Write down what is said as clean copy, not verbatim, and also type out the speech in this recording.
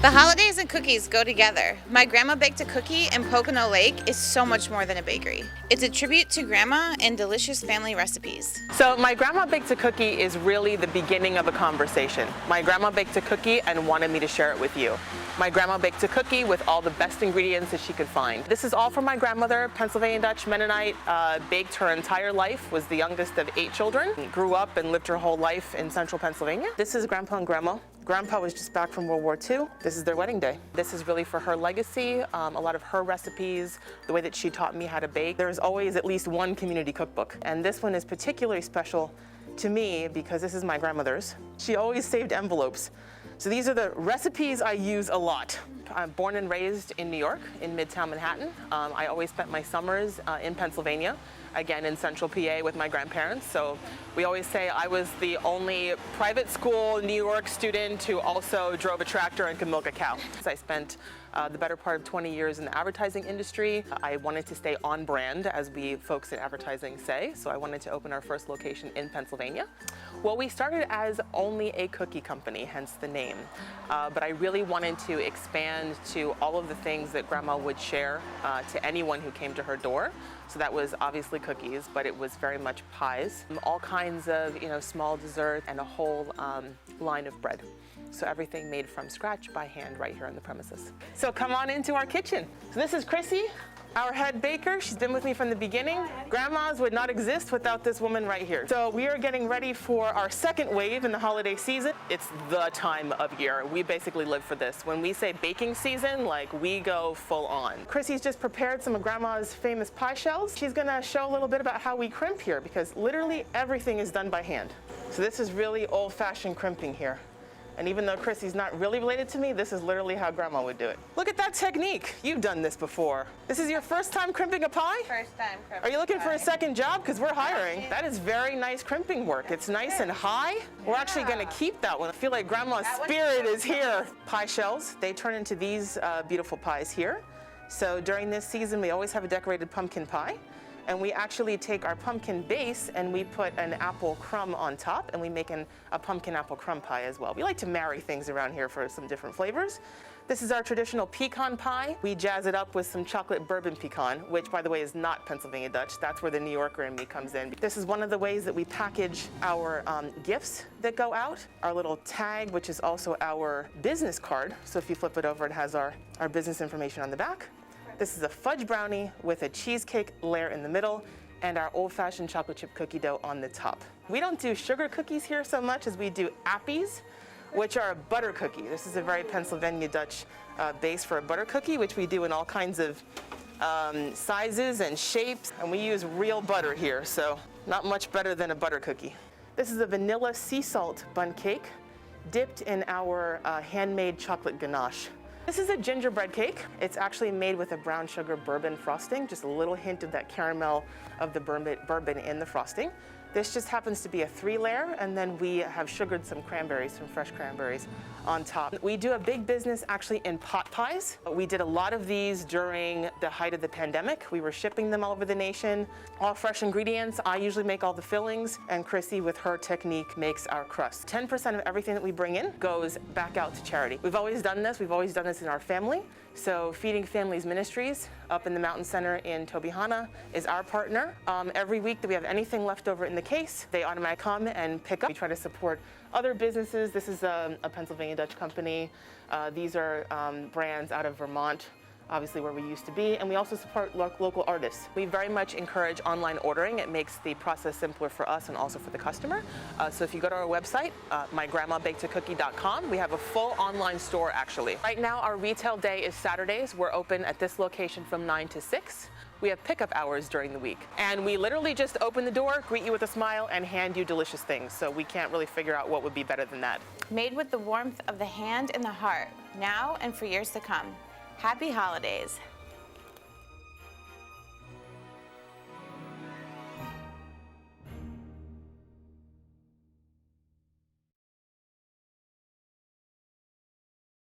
The holidays and cookies go together. My grandma baked a cookie in Pocono Lake is so much more than a bakery. It's a tribute to grandma and delicious family recipes. So my grandma baked a cookie is really the beginning of a conversation. My grandma baked a cookie and wanted me to share it with you. My grandma baked a cookie with all the best ingredients that she could find. This is all from my grandmother, Pennsylvania Dutch Mennonite, baked her entire life, was the youngest of 8 children, grew up and lived her whole life in central Pennsylvania. This is Grandpa and Grandma. Grandpa was just back from World War II. This is their wedding day. This is really for her legacy, a lot of her recipes, the way that she taught me how to bake. There's always at least one community cookbook, and this one is particularly special to me because this is my grandmother's. She always saved envelopes. So these are the recipes I use a lot. I'm born and raised in New York, in Midtown Manhattan. I always spent my summers in Pennsylvania, again in central PA with my grandparents. So we always say I was the only private school New York student who also drove a tractor and could milk a cow. So I spent the better part of 20 years in the advertising industry. I wanted to stay on brand, as we folks in advertising say, so I wanted to open our first location in Pennsylvania. Well, we started as only a cookie company, hence the name, but I really wanted to expand to all of the things that Grandma would share to anyone who came to her door. So that was obviously cookies, but it was very much pies, all kinds of small dessert, and a whole line of bread. So everything made from scratch by hand right here on the premises. So come on into our kitchen. So this is Chrissy, our head baker. She's been with me from the beginning. Grandmas would not exist without this woman right here. So we are getting ready for our second wave in the holiday season. It's the time of year. We basically live for this. When we say baking season, like, we go full on. Chrissy's just prepared some of Grandma's famous pie shells. She's gonna show a little bit about how we crimp here, because literally everything is done by hand. So this is really old-fashioned crimping here. And even though Chrissy's not really related to me, this is literally how Grandma would do it. Look at that technique. You've done this before. This is your first time crimping a pie? First time crimping. Are you looking for a second job? Because we're hiring. That is very nice crimping work. It's nice and high. We're actually going to keep that one. I feel like Grandma's spirit is here. Pie shells, they turn into these beautiful pies here. So during this season, we always have a decorated pumpkin pie. And we actually take our pumpkin base and we put an apple crumb on top, and we make a pumpkin apple crumb pie as well. We like to marry things around here for some different flavors. This is our traditional pecan pie. We jazz it up with some chocolate bourbon pecan, which, by the way, is not Pennsylvania Dutch. That's where the New Yorker in me comes in. This is one of the ways that we package our gifts that go out. Our little tag, which is also our business card. So if you flip it over, it has our business information on the back. This is a fudge brownie with a cheesecake layer in the middle and our old-fashioned chocolate chip cookie dough on the top. We don't do sugar cookies here so much as we do appies, which are a butter cookie. This is a very Pennsylvania Dutch base for a butter cookie, which we do in all kinds of sizes and shapes. And we use real butter here, so not much better than a butter cookie. This is a vanilla sea salt bun cake dipped in our handmade chocolate ganache. This is a gingerbread cake. It's actually made with a brown sugar bourbon frosting, just a little hint of that caramel of the bourbon in the frosting. This just happens to be a 3-layer, and then we have sugared some cranberries, some fresh cranberries on top. We do a big business actually in pot pies. We did a lot of these during the height of the pandemic. We were shipping them all over the nation. All fresh ingredients. I usually make all the fillings, and Chrissy, with her technique, makes our crust. 10% of everything that we bring in goes back out to charity. We've always done this. We've always done this in our family. So Feeding Families Ministries up in the Mountain Center in Tobyhanna is our partner. Every week that we have anything left over in the case, they automatically come and pick up. We try to support other businesses. This is a Pennsylvania Dutch company. These are brands out of Vermont, obviously where we used to be, and we also support local artists. We very much encourage online ordering. It makes the process simpler for us and also for the customer. So if you go to our website, mygrandmabakedacookie.com, we have a full online store actually. Right now our retail day is Saturdays. We're open at this location from 9 to 6. We have pickup hours during the week. And we literally just open the door, greet you with a smile, and hand you delicious things. So we can't really figure out what would be better than that. Made with the warmth of the hand and the heart, now and for years to come. Happy holidays.